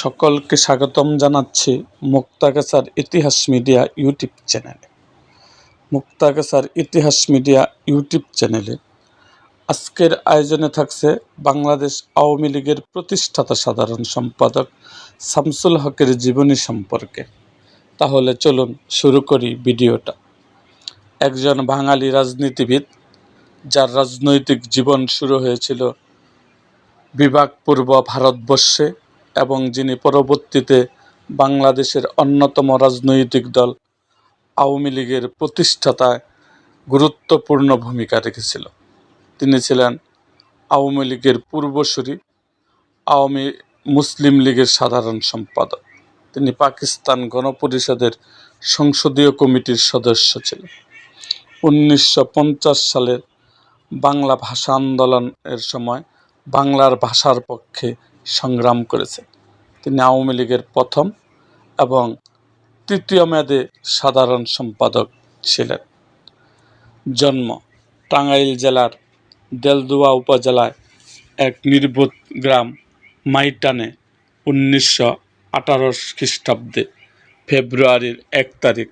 সকলকে স্বাগতম জানাচ্ছি মুক্তাগাছার ইতিহাস মিডিয়া ইউটিউব চ্যানেলে। মুক্তাগাছার ইতিহাস মিডিয়া ইউটিউব চ্যানেলে আজকের আয়োজনে থাকছে বাংলাদেশ আওয়ামী লীগের প্রতিষ্ঠাতা সাধারণ সম্পাদক শামসুল হকের জীবনী সম্পর্কে। তাহলে চলুন শুরু করি ভিডিওটা। একজন বাঙালি রাজনীতিবিদ, যার রাজনৈতিক জীবন শুরু হয়েছিল বিভাগপূর্ব ভারতবর্ষে এবং যিনি পরবর্তীতে বাংলাদেশের অন্যতম রাজনৈতিক দল আওয়ামী লীগের প্রতিষ্ঠাতায় গুরুত্বপূর্ণ ভূমিকা রেখেছিল। তিনি ছিলেন আওয়ামী লীগের পূর্বসূরি, আওয়ামী মুসলিম লীগের সাধারণ সম্পাদক। তিনি পাকিস্তান গণপরিষদের সংসদীয় কমিটির সদস্য ছিলেন। 1950 সালের বাংলা ভাষা আন্দোলনের সময় বাংলার ভাষার পক্ষে সংগ্রাম করেছেন। তিনি আওয়ামী লীগের প্রথম এবং তৃতীয় মেয়াদে সাধারণ সম্পাদক ছিলেন। জন্ম টাঙ্গাইল জেলার দেলদুয়া উপজেলায় এক নির্বোধ গ্রাম মাইটানে 1918 খ্রিস্টাব্দে ফেব্রুয়ারির 1 তারিখ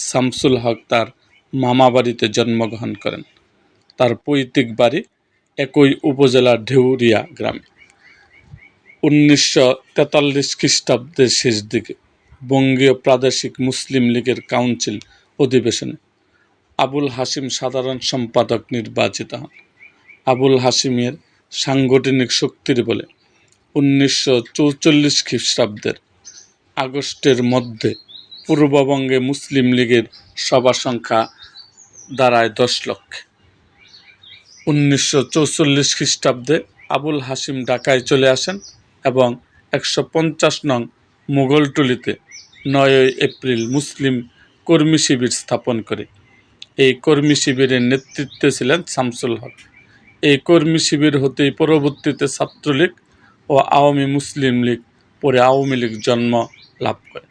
শামসুল হক তার মামাবাড়িতে জন্মগ্রহণ করেন। তার পৈতৃক বাড়ি একই উপজেলার ঢেউরিয়া গ্রামে। 1943 খ্রিস্টাব্দের শেষ দিকে বঙ্গীয় প্রাদেশিক মুসলিম লীগের কাউন্সিল অধিবেশনে আবুল হাশিম সাধারণ সম্পাদক নির্বাচিত হন। আবুল হাশিমের সাংগঠনিক শক্তির বলে 1944 খ্রিস্টাব্দের আগস্টের মধ্যে পূর্ববঙ্গে মুসলিম লীগের সভা সংখ্যা দাঁড়ায় 10 লক্ষ। 1944 খ্রিস্টাব্দে আবুল হাশিম ঢাকায় চলে আসেন এবং 150 নং মোগলটুলিতে 9 এপ্রিল মুসলিম কর্মী শিবির স্থাপন করে। এই কর্মী শিবিরের নেতৃত্বে ছিলেন শামসুল হক। এই কর্মী শিবির হতেই পরবর্তীতে ছাত্রলীগ ও আওয়ামী মুসলিম লীগ, পরে আওয়ামী লীগ জন্ম লাভ করে।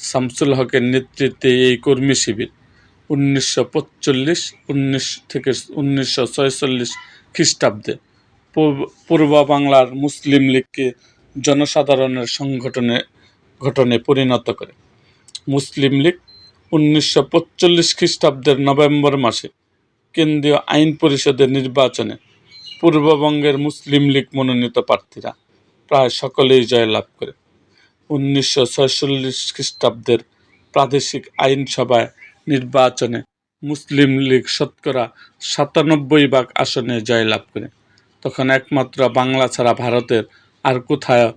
শামসুল হকের নেতৃত্বে এই কর্মী শিবির 1945 থেকে 1946 খ্রিস্টাব্দে পূর্ব বাংলার মুসলিম লীগকে জনসাধারণের গঠনে পরিণত করে। মুসলিম লীগ 1945 খ্রিস্টাব্দের নভেম্বর মাসে কেন্দ্রীয় আইন পরিষদের নির্বাচনে পূর্ববঙ্গের মুসলিম লীগ মনোনীত প্রার্থীরা প্রায় সকলেই জয়লাভ করে। 1946 খ্রিস্টাব্দের প্রাদেশিক আইনসভায় নির্বাচনে মুসলিম লীগ শতকরা 97 আসনে জয়লাভ করে। তখন একমাত্র বাংলা ছাড়া ভারতের আর কোথাও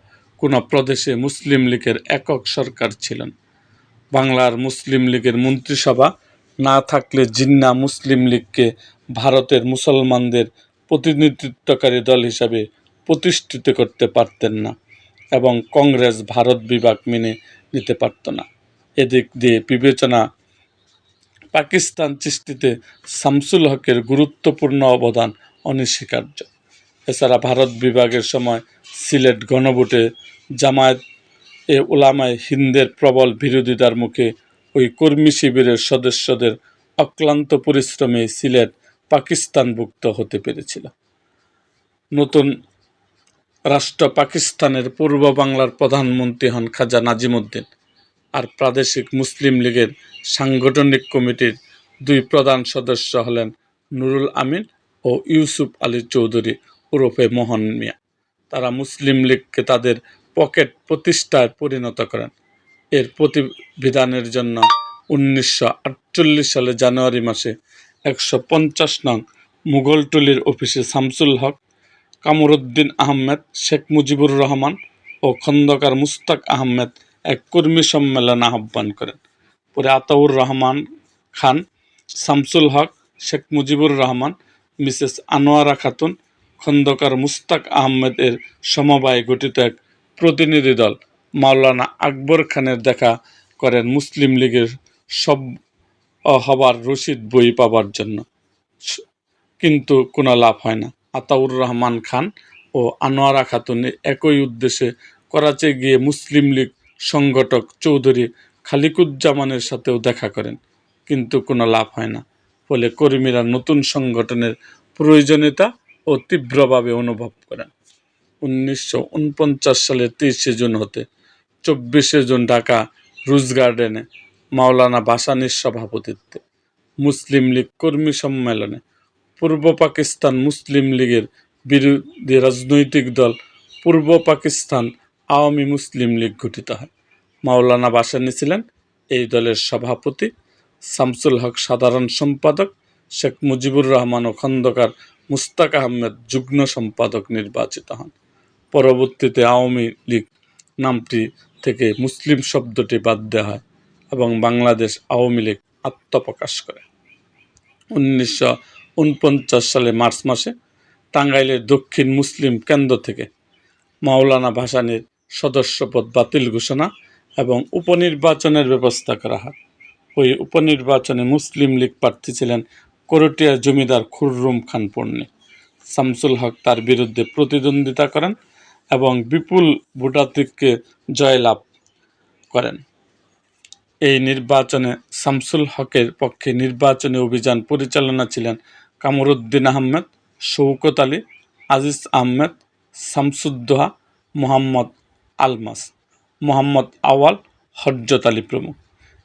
কোনো প্রদেশে মুসলিম লীগের একক সরকার ছিল না। বাংলার মুসলিম লীগের মন্ত্রিসভা না থাকলে জিন্নাহ মুসলিম লীগকে ভারতের মুসলমানদের প্রতিনিধিত্বকারী দল হিসাবে প্রতিষ্ঠিত করতে পারতেন না এবং কংগ্রেস ভারত বিভাগ মেনে নিতে পারত না। এদিক দিয়ে বিবেচনা পাকিস্তান সৃষ্টিতে শামসুল হকের গুরুত্বপূর্ণ অবদান অনস্বীকার্য। এছাড়া ভারত বিভাগের সময় সিলেট গণভোটে জামায়াত উলামায়ে হিন্দের প্রবল বিরোধিতার মুখে ওই কর্মী শিবিরের সদস্যদের অক্লান্ত পরিশ্রমে সিলেট পাকিস্তানভুক্ত হতে পেরেছিল। নতুন রাষ্ট্র পাকিস্তানের পূর্ব বাংলার প্রধানমন্ত্রী হন খাজা নাজিমুদ্দিন, আর প্রাদেশিক মুসলিম লীগের সাংগঠনিক কমিটির 2 প্রধান সদস্য হলেন নুরুল আমিন ও ইউসুফ আলী চৌধুরী ওরফে মোহন মিয়া। তারা মুসলিম লীগকে তাদের পকেট প্রতিষ্ঠায় পরিণত করেন। এর প্রতিবিধানের জন্য 1948 সালে জানুয়ারি মাসে 150 নং মুগলটুলির অফিসে শামসুল হক, কামরুদ্দিন আহমেদ, শেখ মুজিবুর রহমান ও খন্দকার মুস্তাক আহমেদ এক কর্মী সম্মেলন আহ্বান করেন। পরে আতাউর রহমান খান, শামসুল হক, শেখ মুজিবুর রহমান, মিসেস আনোয়ারা খাতুন, খন্দকার মুস্তাক আহমেদ এর সমবায়ে গঠিত এক প্রতিনিধি দল মাওলানা আকবর খানের দেখা করেন মুসলিম লীগের সব হবার রসিদ বই পাবার জন্য, কিন্তু কোনো লাভ হয় না। আতাউর রহমান খান ও আনোয়ারা খাতুন একই উদ্দেশ্যে করাচি গিয়ে মুসলিম লীগ সংগঠক চৌধুরী খালিকুজ্জামানের সাথেও দেখা করেন, কিন্তু কোনো লাভ হয় না। ফলে কর্মীরা নতুন সংগঠনের প্রয়োজনীয়তা ও তীব্রভাবে অনুভব করেন। 1949 সালের 30 জুন হতে 24শে জুন ঢাকা রোজ গার্ডেনে মাওলানা ভাসানীর সভাপতিত্বে মুসলিম লীগ কর্মী সম্মেলনে পূর্ব পাকিস্তান মুসলিম লীগের বিরোধী রাজনৈতিক দল পূর্ব পাকিস্তান আওয়ামী মুসলিম লীগ গঠিত হয়। মাওলানা ভাসানী ছিলেন এই দলের সভাপতি, শামসুল হক সাধারণ সম্পাদক, শেখ মুজিবুর রহমান ও খন্দকার মুস্তাক আহমেদ যুগ্ম সম্পাদক নির্বাচিত হন। পরবর্তীতে আওয়ামী লীগ নামটি থেকে মুসলিম শব্দটি বাদ দেওয়া হয় এবং বাংলাদেশ আওয়ামী লীগ আত্মপ্রকাশ করে। 1949 সালে মার্চ মাসে টাঙ্গাইলের দক্ষিণ মুসলিম কেন্দ্র থেকে মাওলানা ভাসানীর সদস্যপদ বাতিল ঘোষণা এবং উপনির্বাচনের ব্যবস্থা করা হয়। ওই উপনির্বাচনে মুসলিম লীগ প্রার্থী ছিলেন করটিয়ার জমিদার খুররুম খান পন্নী। শামসুল হক তার বিরুদ্ধে প্রতিদ্বন্দ্বিতা করেন এবং বিপুল ভোটাধিক্যে জয়লাভ করেন। এই নির্বাচনে শামসুল হকের পক্ষে নির্বাচনী অভিযান পরিচালনা ছিলেন কামরুদ্দিন আহমেদ, শৌকত আলী, আজিজ আহমেদ, শামসুদ্দোহা, মোহাম্মদ আলমাস, মোহাম্মদ আওয়াল, হযরত আলী প্রমুখ।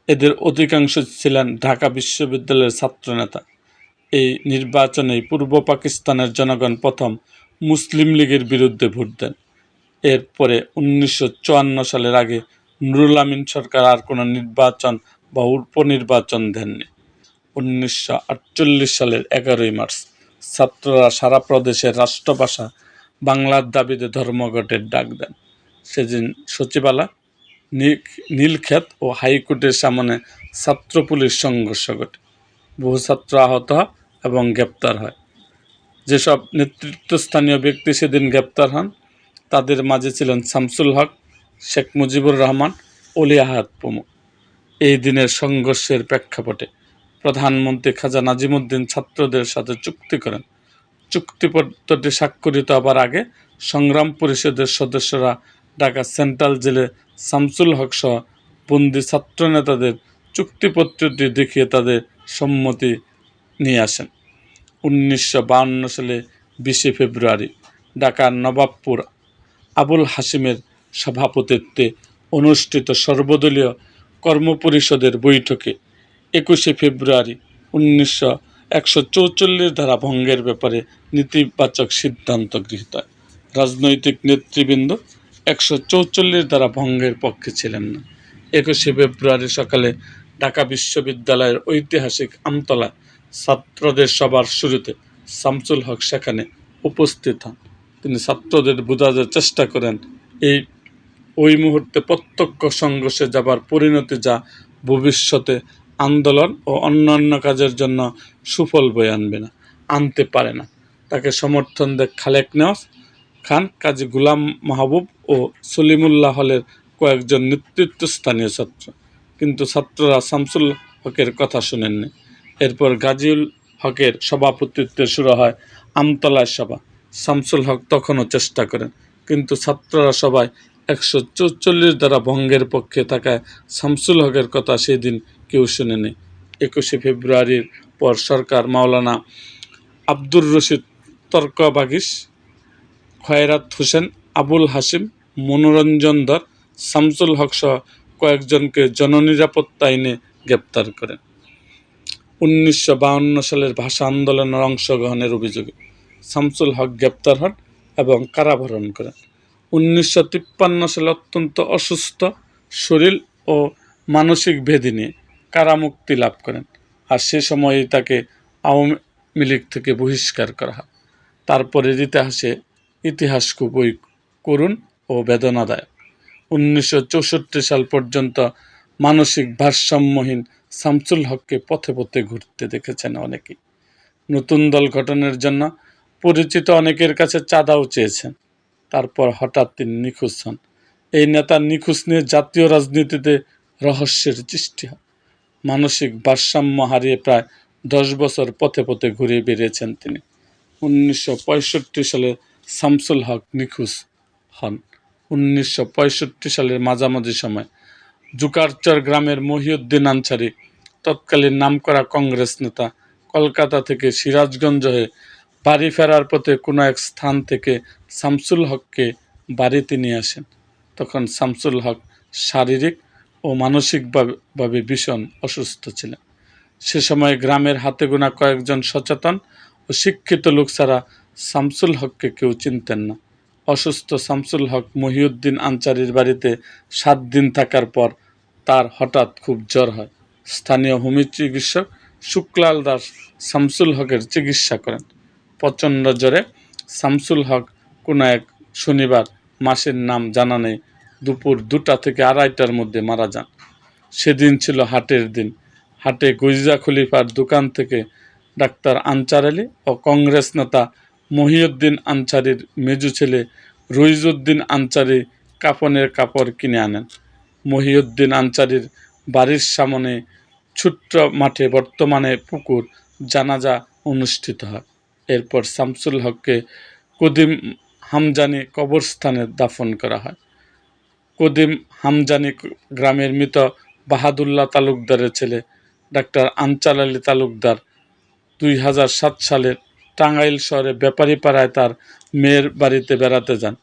এদের অধিকাংশ ছিলেন ঢাকা বিশ্ববিদ্যালয়ের ছাত্রনেতা। এই নির্বাচনেই পূর্ব পাকিস্তানের জনগণ প্রথম মুসলিম লীগের বিরুদ্ধে ভোট দেন। এরপরে 1954 সালের আগে নুরুল আমিন সরকার আর কোনো নির্বাচন বা উপনির্বাচন দেননি। 1948 সালের 11 মার্চ ছাত্ররা সারা প্রদেশের রাষ্ট্রভাষা বাংলার দাবিতে ধর্মঘটের ডাক দেন। সেদিন সচিবালয়, নীলক্ষেত ও হাইকোর্টের সামনে ছাত্র পুলিশ সংঘর্ষ ঘটে। বহু ছাত্র আহত হয় এবং গ্রেপ্তার হয়। যেসব নেতৃত্বস্থানীয় ব্যক্তি সেদিন গ্রেপ্তার হন তাদের মাঝে ছিলেন শামসুল হক, শেখ মুজিবুর রহমান, অলি আহাদ প্রমুখ। এই দিনের সংঘর্ষের প্রেক্ষাপটে প্রধানমন্ত্রী খাজা নাজিমুদ্দিন ছাত্রদের সাথে চুক্তি করেন। চুক্তিপত্রটি স্বাক্ষরিত হবার আগে সংগ্রাম পরিষদের সদস্যরা ঢাকা সেন্ট্রাল জেলে শামসুল হক সহ বন্দী ছাত্রনেতাদের চুক্তিপত্রটি দেখিয়ে তাদের সম্মতি নিয়ে আসেন। 1952 সালে 20 ফেব্রুয়ারি ঢাকার নবাবপুর আবুল হাশিমের সভাপতিত্বে অনুষ্ঠিত সর্বদলীয় কর্মপরিষদের বৈঠকে 21 ফেব্রুয়ারি 144 ধারা ভঙ্গের ব্যাপারে নেতিবাচক সিদ্ধান্ত গৃহীত হয়। রাজনৈতিক নেতৃবৃন্দ 144 ধারা ভঙ্গের পক্ষে ছিলেন না। 21 ফেব্রুয়ারি সকালে ঢাকা বিশ্ববিদ্যালয়ের ঐতিহাসিক আমতলায় ছাত্রদের সভার শুরুতে শামসুল হক সেখানে উপস্থিত হন। তিনি ছাত্রদের বোঝানোর চেষ্টা করেন ওই মুহূর্তে প্রত্যক্ষ সংঘর্ষে যাবার পরিণতি যা ভবিষ্যতে আন্দোলন ও অন্যান্য কাজের জন্য সুফল বয়ে আনতে পারে না। তাকে সমর্থন দেন খালেক নেওয়াজ খান, কাজী গুলাম মাহবুব ও সলিমুল্লাহ হলের কয়েকজন নেতৃত্বস্থানীয় ছাত্র। কিন্তু ছাত্ররা শামসুল হকের কথা শুনেননি। এরপর গাজীউল হকের সভাপতিত্বে শুরু হয় আমতলায় সভা। শামসুল হক তখনও চেষ্টা করেন, কিন্তু ছাত্ররা সবাই 144 ধারা ভঙ্গের পক্ষে থাকায় শামসুল হকের কথা সেদিন কেউ শুনেনি। 21 ফেব্রুয়ারির পর সরকার মাওলানা আব্দুর রশিদ তর্কবাগীশ, খয়রাত হোসেন, আবুল হাশিম, মনোরঞ্জন ধর, শামসুল হক সহ কয়েকজনকে জননিরাপত্তা আইনে গ্রেপ্তার করেন। 1952 সালের ভাষা আন্দোলনের অংশগ্রহণের অভিযোগে শামসুল হক গ্রেপ্তার হন এবং কারাবরণ করেন। 1953 সালে অত্যন্ত অসুস্থ শরীর ও মানসিক ভেদি নিয়ে কারামুক্তি লাভ করেন, আর সে সময়েই তাকে আওয়ামী লীগ থেকে বহিষ্কার করা হয়। তারপরের ইতিহাস খুবই করুণ ও বেদনাদায়ক। 1964 সাল পর্যন্ত মানসিক ভারসাম্যহীন শামসুল হককে পথে পথে ঘুরতে দেখেছেন অনেকেই। নতুন দল গঠনের জন্য পরিচিত অনেকের কাছে চাঁদাও চেয়েছেন। তারপর হঠাৎ তিনি নিখোঁজ হন। এই নেতার নিখোঁজ নিয়ে জাতীয় রাজনীতিতে রহস্যের সৃষ্টি হয়। মানসিক ভারসাম্য হারিয়ে প্রায় 10 বছর পথে পথে ঘুরে বেরিয়েছেন তিনি। 1965 সালে শামসুল হক নিখোঁজ হন। 1965 সালের মাঝামাঝি সময় জুকারচর গ্রামের মহিউদ্দিন আনসারী, তৎকালীন নামকরা কংগ্রেস নেতা, কলকাতা থেকে সিরাজগঞ্জ হয়ে বাড়ি ফেরার পথে কোনো এক স্থান থেকে শামসুল হককে বাড়িতে নিয়ে আসেন। তখন শামসুল হক শারীরিক ও মানসিকভাবে ভীষণ অসুস্থ ছিলেন। সে সময় গ্রামের হাতে গোনা কয়েকজন সচেতন ও শিক্ষিত লোক ছাড়া শামসুল হককে কেউ চিনতেন না। অসুস্থ শামসুল হক মহিউদ্দিন আনসারীর বাড়িতে 7 দিন থাকার পর তার হঠাৎ খুব জ্বর হয়। স্থানীয় হোমিও চিকিৎসক শুক্লাল দাস শামসুল হকের চিকিৎসা করেন। প্রচণ্ড জ্বরে শামসুল হক কোনো এক শনিবার, মাসের নাম জানা নেই, দুপুর 2টা থেকে 2:30টার মধ্যে মারা যান। সেদিন ছিল হাটের দিন। হাটে গুইজা খলিফার দোকান থেকে ডাক্তার আনসার আলী ও কংগ্রেস নেতা মহিউদ্দিন আনসারীর মেজো ছেলে রইজুদ্দিন আনসারী কাফনের কাপড় কিনে আনেন। মহিউদ্দিন আনসারীর বাড়ির সামনে ছোট্ট মাঠে, বর্তমানে পুকুর, জানাজা অনুষ্ঠিত হয়। এরপর শামসুল হককে কদিম হামজানি কবরস্থানে দাফন করা হয়। কদিম হামজানি গ্রামের মৃত বাহাদুল্লাহ তালুকদারের ছেলে ডাক্তার আনসার আলী তালুকদার 2007 সালে টাঙ্গাইল শহরে ব্যাপারীপাড়ায় তার মেয়ের বাড়িতে বেড়াতে যান।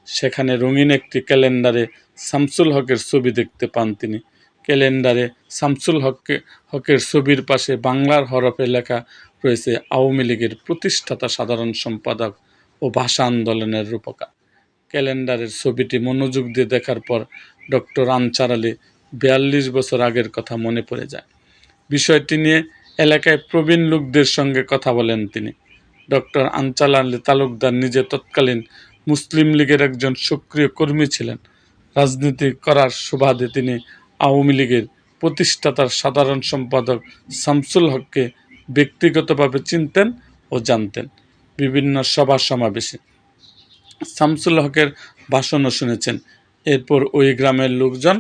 সেখানে রঙিন একটি ক্যালেন্ডারে শামসুল হকের ছবি দেখতে পান তিনি। ক্যালেন্ডারে শামসুল হকের ছবির পাশে বাংলার হরফে লেখা রয়েছে আওয়ামী লীগের প্রতিষ্ঠাতা সাধারণ সম্পাদক ও ভাষা আন্দোলনের রূপকার। ক্যালেন্ডারের ছবিটি মনোযোগ দিয়ে দেখার পর ডক্টর আনসার আলী 42 বছর আগের কথা মনে পড়ে যায়। বিষয়টি নিয়ে এলাকায় প্রবীণ লোকদের সঙ্গে কথা বলেন তিনি। ডক্টর আনসার আলী তালুকদার নিজে তৎকালীন মুসলিম লীগের একজন সক্রিয় কর্মী ছিলেন। রাজনীতি করার সুবাদে তিনি আওয়ামী লীগের প্রতিষ্ঠাতার সাধারণ সম্পাদক শামসুল হককে ব্যক্তিগতভাবে চিনতেন ও জানতেন। বিভিন্ন সভা সমাবেশে শামসুল হকের ভাষণও শুনেছেন। এরপর ওই গ্রামের লোকজন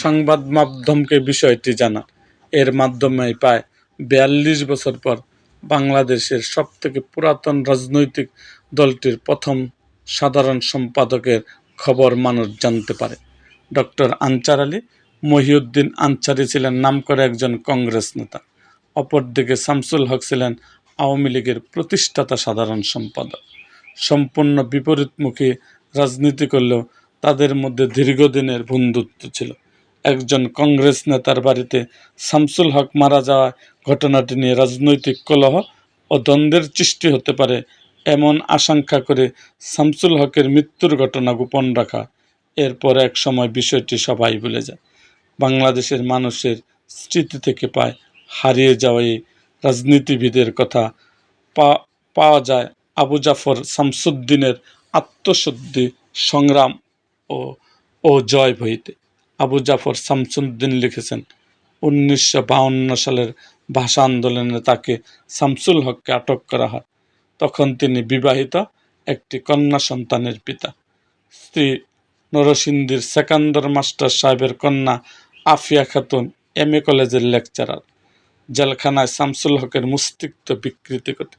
সংবাদ মাধ্যমকে বিষয়টি জানান। এর মাধ্যমে প্রায় 42 বছর পর বাংলাদেশের সবথেকে পুরাতন রাজনৈতিক দলটির প্রথম সাধারণ সম্পাদকের খবর মানুষ জানতে পারে। ডক্টর আনসার আলী মহিউদ্দিন আনসারী ছিলেন নামকরা একজন কংগ্রেস নেতা। অপরদিকে শামসুল হক ছিলেন আওয়ামী লীগের প্রতিষ্ঠাতা সাধারণ সম্পাদক। সম্পূর্ণ বিপরীতমুখী রাজনীতি করলেও তাদের মধ্যে দীর্ঘদিনের বন্ধুত্ব ছিল। একজন কংগ্রেস নেতার বাড়িতে শামসুল হক মারা যাওয়া ঘটনাটি নিয়ে রাজনৈতিক কলহ ও দ্বন্দ্বের সৃষ্টি হতে পারে এমন আশঙ্কা করে শামসুল হকের মৃত্যুর ঘটনা গোপন রাখা। এরপর এক সময় বিষয়টি সবাই ভুলে যায়। বাংলাদেশের মানুষের স্মৃতি থেকে প্রায় হারিয়ে যাওয়া এই রাজনীতিবিদের কথা পাওয়া যায় আবু জাফর শামসুদ্দিনের আত্মশুদ্ধি সংগ্রাম ও ও জয় বইতে। আবু জাফর শামসুদ্দিন লিখেছেন, 1952 সালের ভাষা আন্দোলনে তাকে শামসুল হককে আটক করা হয়। তখন তিনি বিবাহিত, একটি কন্যা সন্তানের পিতা। স্ত্রী নরসিংদীর সেকান্দর মাস্টার সাহেবের কন্যা আফিয়া খাতুন MA কলেজের লেকচারার। জেলখানায় শামসুল হকের মস্তিষ্ক বিকৃতি ঘটে।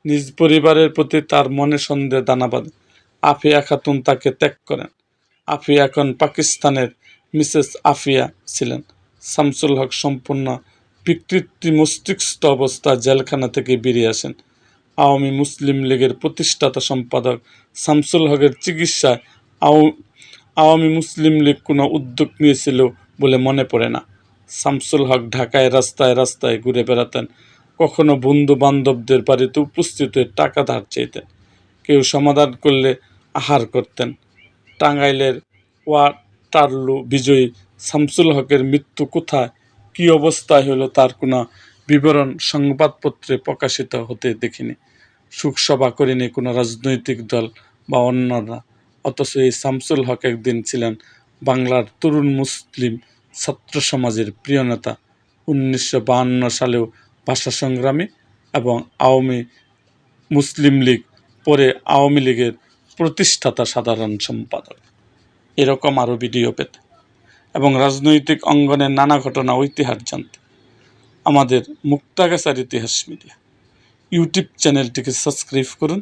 নিজ পরিবারের প্রতি তার মনে সন্দেহ দানা বাঁধে। আফিয়া খাতুন তাকে ত্যাগ করেন। আফিয়া এখন পাকিস্তানের মিসেস আফিয়া ছিলেন। শামসুল হক সম্পূর্ণ বিকৃতি মস্তিষ্ক অবস্থায় জেলখানা থেকে বেরিয়ে আসেন। আওয়ামী মুসলিম লীগের প্রতিষ্ঠাতা সম্পাদক শামসুল হকের চিকিৎসায় আওয়ামী মুসলিম লীগ কোনো উদ্যোগ নিয়েছিল বলে মনে পড়ে না। শামসুল হক ঢাকায় রাস্তায় রাস্তায় ঘুরে বেড়াতেন। কখনো বন্ধু বান্ধবদের বাড়িতে উপস্থিত হয়ে টাকা ধার চাইতেন। কেউ সমাধান করলে আহার করতেন। টাঙ্গাইলের ওয়াটারলু বিজয়ী শামসুল হকের মৃত্যু কোথায়, কী অবস্থায় হলো তার কোনো বিবরণ সংবাদপত্রে প্রকাশিত হতে দেখিনি। শোকসভা করেনি কোনো রাজনৈতিক দল বা অন্যরা। অথচ এই শামসুল হক একদিন ছিলেন বাংলার তরুণ মুসলিম ছাত্র সমাজের প্রিয় নেতা। 1952 সালেও ভাষা সংগ্রামী এবং আওয়ামী মুসলিম লীগ, পরে আওয়ামী লীগের প্রতিষ্ঠাতা সাধারণ সম্পাদক। এরকম আরও ভিডিও পেতে এবং রাজনৈতিক অঙ্গনের নানা ঘটনা ও ইতিহাস জানতে আমাদের মুক্তাগাছার ইতিহাস মিডিয়া ইউটিউব চ্যানেলটিকে সাবস্ক্রাইব করুন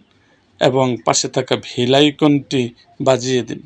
এবং পাশে থাকা বেল আইকনটি বাজিয়ে দিন।